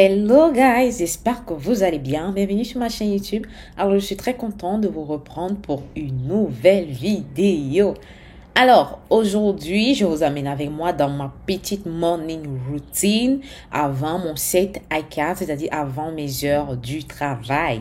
Hello guys, j'espère que vous allez bien. Bienvenue sur ma chaîne YouTube. Alors, je suis très contente de vous reprendre pour une nouvelle vidéo. Alors, aujourd'hui, je vous amène avec moi dans ma petite morning routine avant mon 7 à 4, c'est-à-dire avant mes heures du travail.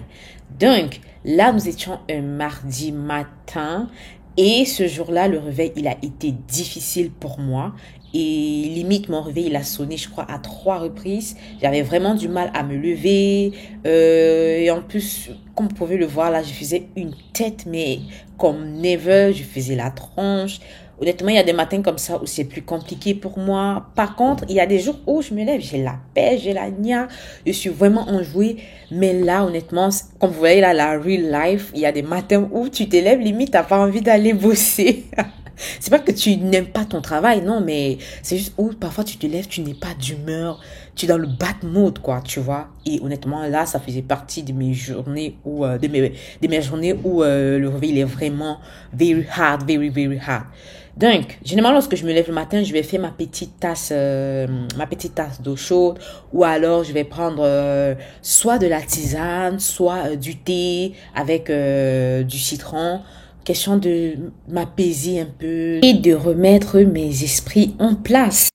Donc, là, nous étions un mardi matin et ce jour-là, le réveil, il a été difficile pour moi. Et limite, mon réveil, il a sonné, je crois, à 3 reprises. J'avais vraiment du mal à me lever. Et en plus, comme vous pouvez le voir, là, je faisais une tête, mais comme never, je faisais la tronche. Honnêtement, il y a des matins comme ça où c'est plus compliqué pour moi. Par contre, il y a des jours où je me lève, j'ai la pêche, j'ai la nia, je suis vraiment enjouée. Mais là, honnêtement, comme vous voyez là, la real life, il y a des matins où tu te lèves, limite, t'as pas envie d'aller bosser. C'est pas que tu n'aimes pas ton travail, non, mais c'est juste où parfois tu te lèves, tu n'es pas d'humeur, tu es dans le bad mood, quoi, tu vois. Et honnêtement, là, ça faisait partie de mes journées où, de mes journées où le réveil il est vraiment very hard, very hard. Donc, généralement, lorsque je me lève le matin, je vais faire ma petite tasse d'eau chaude, ou alors je vais prendre soit de la tisane, soit du thé avec du citron. Question de m'apaiser un peu et de remettre mes esprits en place.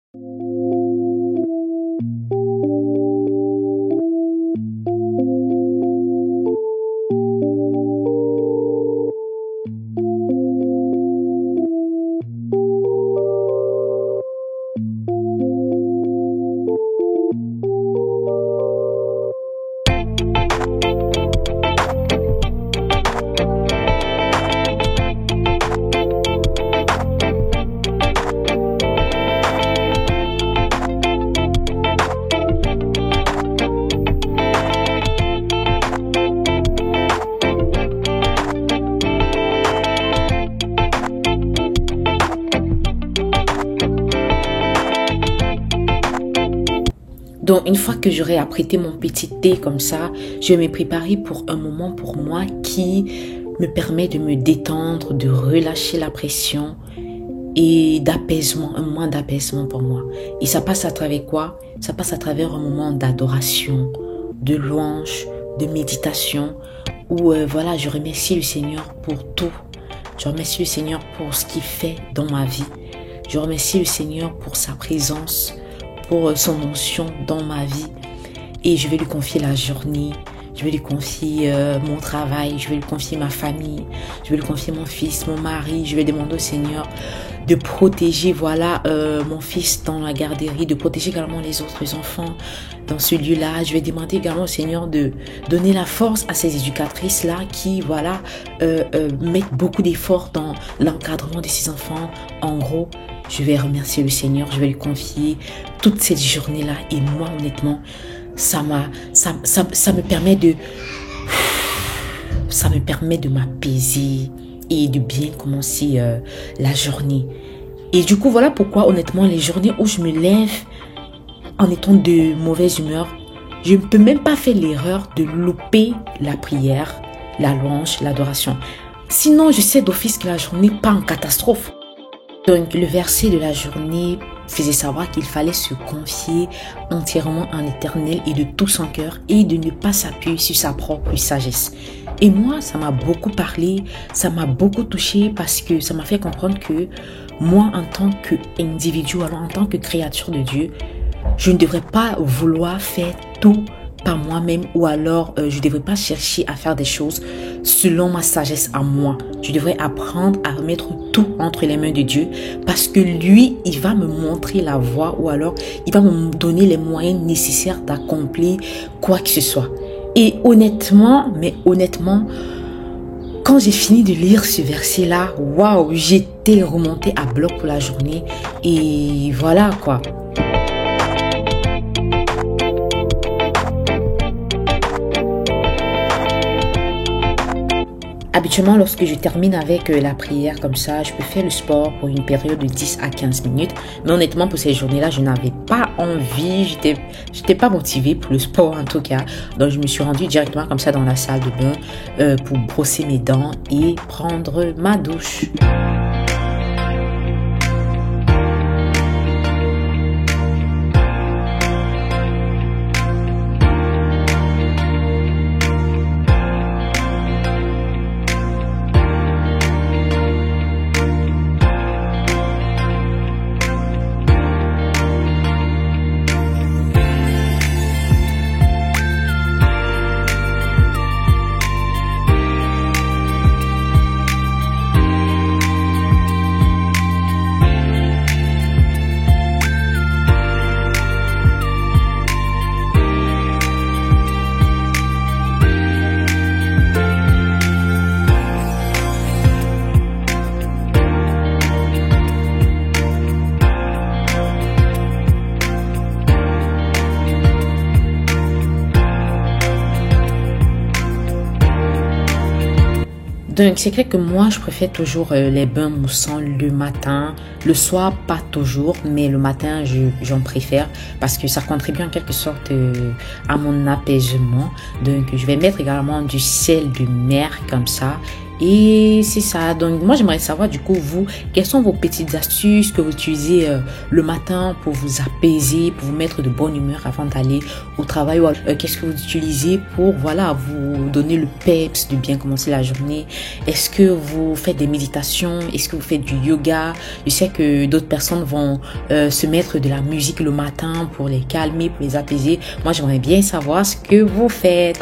Donc, une fois que j'aurai apprêté mon petit thé comme ça, je vais me préparer pour un moment pour moi qui me permet de me détendre, de relâcher la pression et d'apaisement, un moment d'apaisement pour moi. Et ça passe à travers quoi? Ça passe à travers un moment d'adoration, de louange, de méditation où voilà, je remercie le Seigneur pour tout. Je remercie le Seigneur pour ce qu'il fait dans ma vie. Je remercie le Seigneur pour sa présence, pour son onction dans ma vie, et je vais lui confier la journée, je vais lui confier mon travail, je vais lui confier ma famille, je vais lui confier mon fils, mon mari. Je vais demander au Seigneur de protéger mon fils dans la garderie, de protéger également les autres enfants dans ce lieu-là. Je vais demander également au Seigneur de donner la force à ces éducatrices-là qui mettent beaucoup d'efforts dans l'encadrement de ces enfants. En gros, je vais remercier le Seigneur, je vais lui confier toute cette journée-là. Et moi, honnêtement, ça me permet de m'apaiser et de bien commencer la journée. Et du coup, voilà pourquoi, honnêtement, les journées où je me lève en étant de mauvaise humeur, je ne peux même pas faire l'erreur de louper la prière, la louange, l'adoration. Sinon, je sais d'office que la journée part en catastrophe. Donc, le verset de la journée faisait savoir qu'il fallait se confier entièrement en l'Éternel et de tout son cœur et de ne pas s'appuyer sur sa propre sagesse. Et moi, ça m'a beaucoup parlé, ça m'a beaucoup touché parce que ça m'a fait comprendre que moi, en tant qu'individu, alors en tant que créature de Dieu, je ne devrais pas vouloir faire tout par moi-même ou alors je ne devrais pas chercher à faire des choses selon ma sagesse à moi. Je devrais apprendre à remettre tout entre les mains de Dieu parce que lui, il va me montrer la voie ou alors il va me donner les moyens nécessaires d'accomplir quoi que ce soit. Et honnêtement, quand j'ai fini de lire ce verset-là, waouh, j'étais remontée à bloc pour la journée et voilà quoi. Habituellement, lorsque je termine avec la prière comme ça, je peux faire le sport pour une période de 10 à 15 minutes. Mais honnêtement, pour ces journées-là, je n'avais pas envie. J'étais pas motivée pour le sport en tout cas. Donc, je me suis rendue directement comme ça dans la salle de bain pour brosser mes dents et prendre ma douche. Donc, c'est clair que moi, je préfère toujours les bains moussants le matin. Le soir, pas toujours, mais le matin, j'en préfère parce que ça contribue en quelque sorte à mon apaisement. Donc, je vais mettre également du sel de mer comme ça. Et c'est ça. Donc, moi, j'aimerais savoir, du coup, vous, quelles sont vos petites astuces que vous utilisez le matin pour vous apaiser, pour vous mettre de bonne humeur avant d'aller au travail ou qu'est-ce que vous utilisez pour, voilà, vous donner le peps de bien commencer la journée. Est-ce que vous faites des méditations? Est-ce que vous faites du yoga? Je sais que d'autres personnes vont se mettre de la musique le matin pour les calmer, pour les apaiser. Moi, j'aimerais bien savoir ce que vous faites.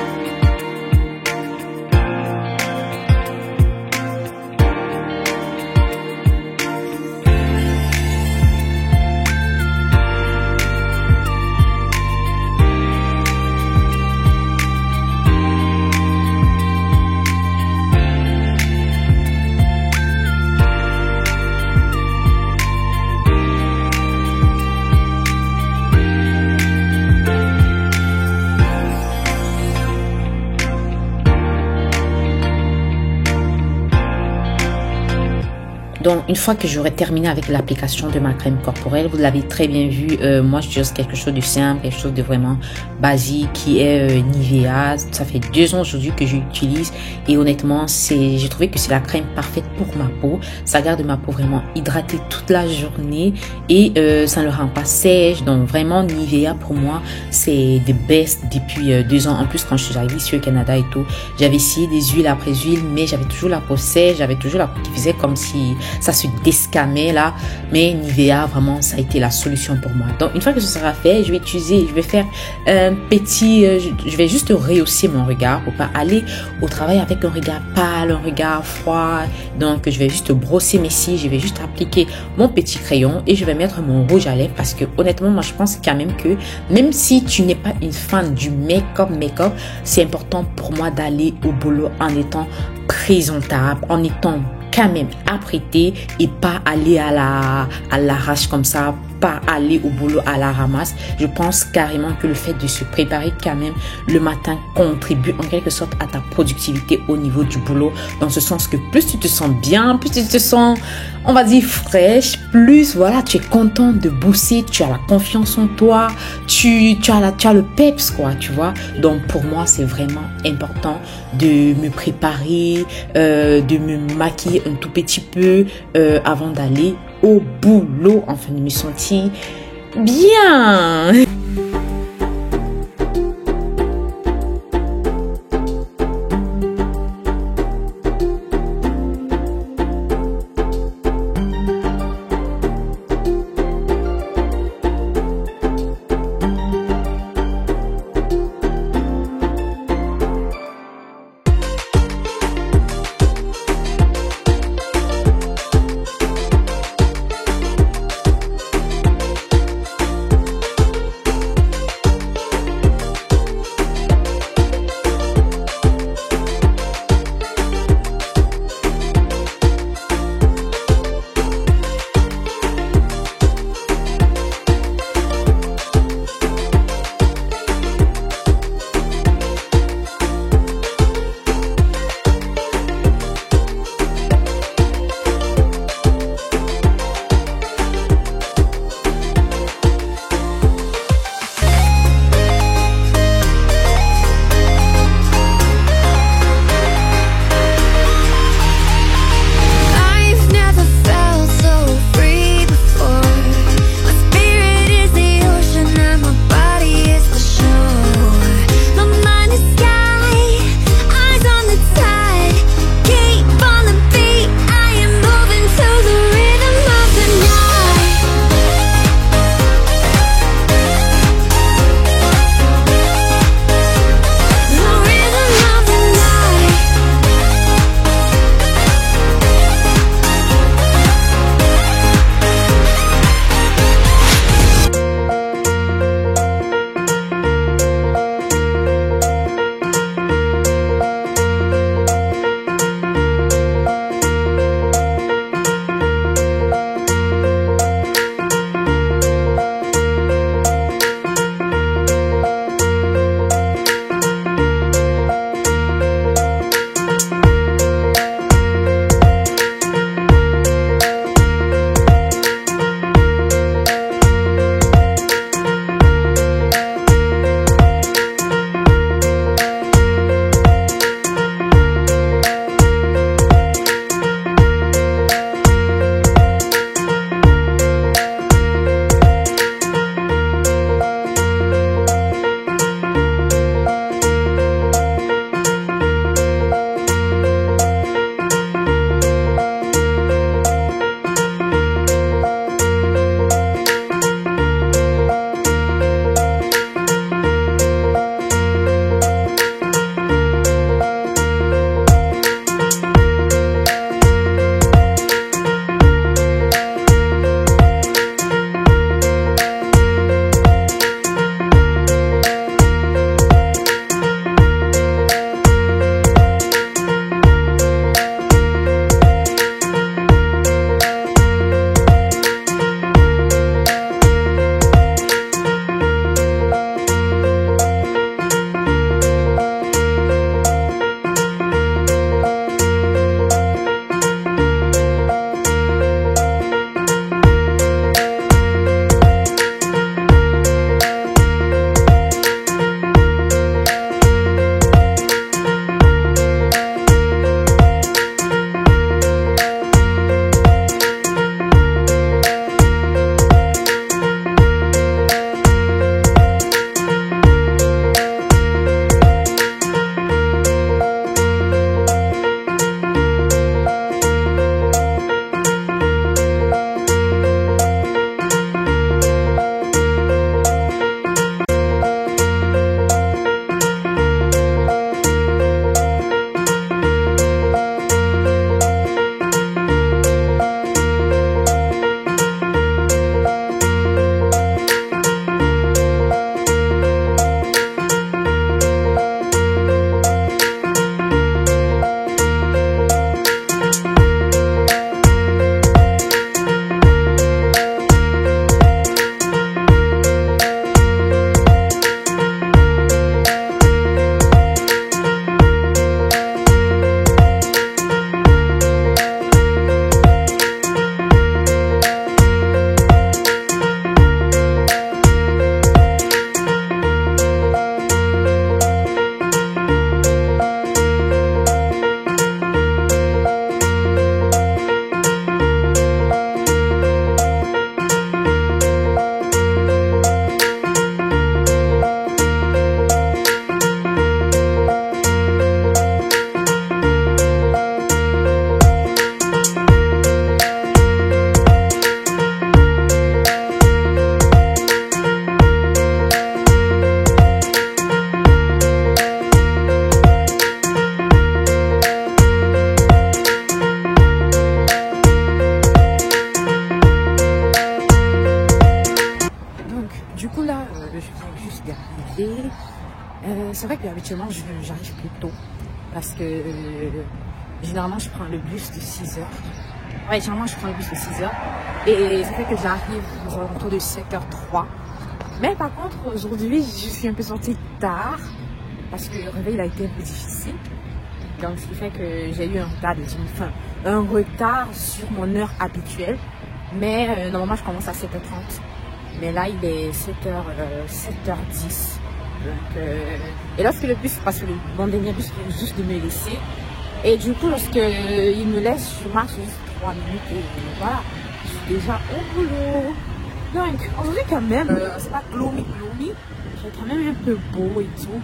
Donc, une fois que j'aurai terminé avec l'application de ma crème corporelle, vous l'avez très bien vu, moi, j'utilise quelque chose de simple, quelque chose de vraiment basique qui est Nivea. Ça fait 2 ans aujourd'hui que j'utilise et honnêtement, j'ai trouvé que c'est la crème parfaite pour ma peau. Ça garde ma peau vraiment hydratée toute la journée et ça ne le rend pas sèche. Donc, vraiment, Nivea, pour moi, c'est the best depuis 2 ans. En plus, quand je suis arrivée ici au Canada et tout, j'avais essayé des huiles après huiles, mais j'avais toujours la peau sèche, j'avais toujours la peau qui faisait comme si ça se descamait là, mais Nivea vraiment ça a été la solution pour moi. Donc une fois que ce sera fait, je vais faire un petit, je vais juste rehausser mon regard pour pas aller au travail avec un regard pâle, un regard froid. Donc je vais juste brosser mes cils, je vais juste appliquer mon petit crayon et je vais mettre mon rouge à lèvres parce que honnêtement moi je pense quand même que même si tu n'es pas une fan du make-up, c'est important pour moi d'aller au boulot en étant présentable, en étant quand même apprêter et pas aller à l'arrache comme ça, pas aller au boulot à la ramasse. Je pense carrément que le fait de se préparer quand même le matin contribue en quelque sorte à ta productivité au niveau du boulot, dans ce sens que plus tu te sens bien, plus tu te sens, on va dire, fraîche, plus voilà, tu es content de bosser, tu as la confiance en toi, tu as le peps quoi, tu vois. Donc pour moi c'est vraiment important de me préparer, de me maquiller un tout petit peu avant d'aller au boulot, enfin de me sentir bien. actuellement, j'arrive plus tôt parce que généralement, je prends le bus de 6 heures. Ouais, généralement, je prends le bus de 6 heures et ça fait que j'arrive autour de 7h03. Mais par contre, aujourd'hui, je suis un peu sortie tard parce que le réveil a été un peu difficile. Donc, ce qui fait que j'ai eu un retard sur mon heure habituelle. Mais normalement, je commence à 7h30. Mais là, il est 7h10. Donc, et lorsque le bus, parce que mon dernier bus vient juste de me laisser. Et du coup, lorsque il me laisse, je marche juste 3 minutes et voilà, je suis déjà au boulot. Donc, aujourd'hui quand même, c'est pas gloomy, c'est quand même un peu beau et tout.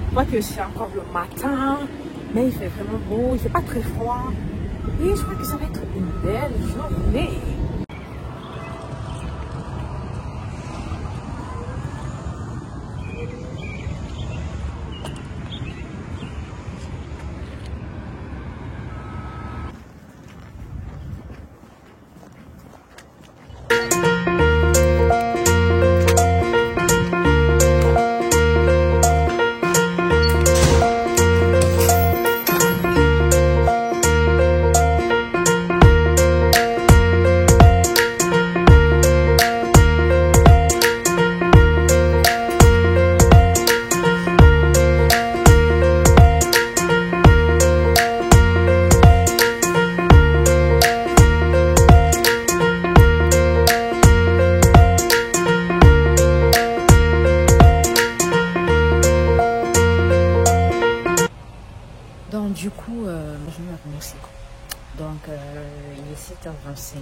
Je vois que c'est encore le matin, mais il fait vraiment beau, il fait pas très froid. Et je crois que ça va être une belle journée. Donc du coup, je vais commencer. Donc il est 7h25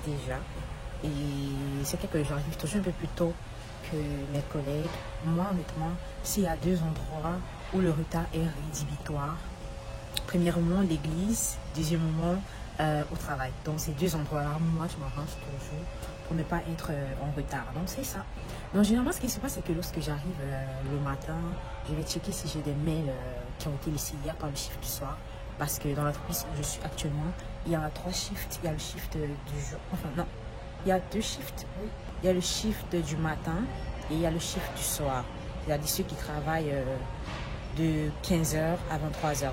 déjà. Et c'est vrai que j'arrive toujours un peu plus tôt que mes collègues. Moi honnêtement, s'il y a deux endroits où le retard est rédhibitoire, premièrement l'église, deuxièmement au travail. Donc ces deux endroits-là, moi je m'arrange toujours pour ne pas être en retard. Donc c'est ça. Donc généralement ce qui se passe c'est que lorsque j'arrive le matin, je vais checker si j'ai des mails qui ont été laissés hier par le shift du soir. Parce que dans l'entreprise où je suis actuellement, il y a 3 shifts. Il y a le shift du jour. Enfin non, il y a 2 shifts. Oui. Il y a le shift du matin et il y a le shift du soir. C'est-à-dire ceux qui travaillent de 15h à 23h.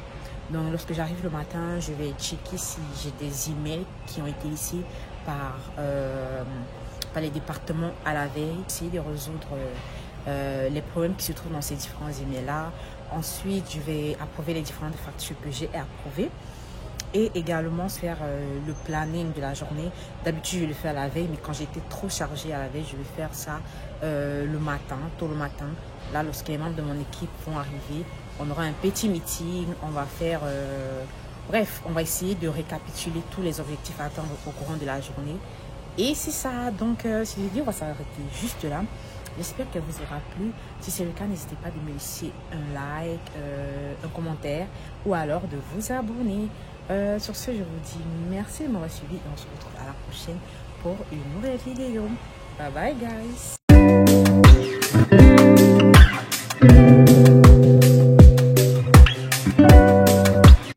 Donc lorsque j'arrive le matin, je vais checker si j'ai des emails qui ont été laissés par les départements à la veille, essayer de résoudre les problèmes qui se trouvent dans ces différents emails-là. Ensuite, je vais approuver les différentes factures que j'ai approuvées et également faire le planning de la journée. D'habitude, je le fais à la veille, mais quand j'étais trop chargée à la veille, je vais faire ça le matin, tôt le matin. Là, lorsque les membres de mon équipe vont arriver, on aura un petit meeting, on va faire... bref, on va essayer de récapituler tous les objectifs à atteindre au courant de la journée. Et c'est ça, donc si je dis, on va s'arrêter juste là. J'espère qu'elle vous aura plu. Si c'est le cas, n'hésitez pas de me laisser un like, un commentaire ou alors de vous abonner. Sur ce, je vous dis merci de m'avoir suivi et on se retrouve à la prochaine pour une nouvelle vidéo. Bye bye guys.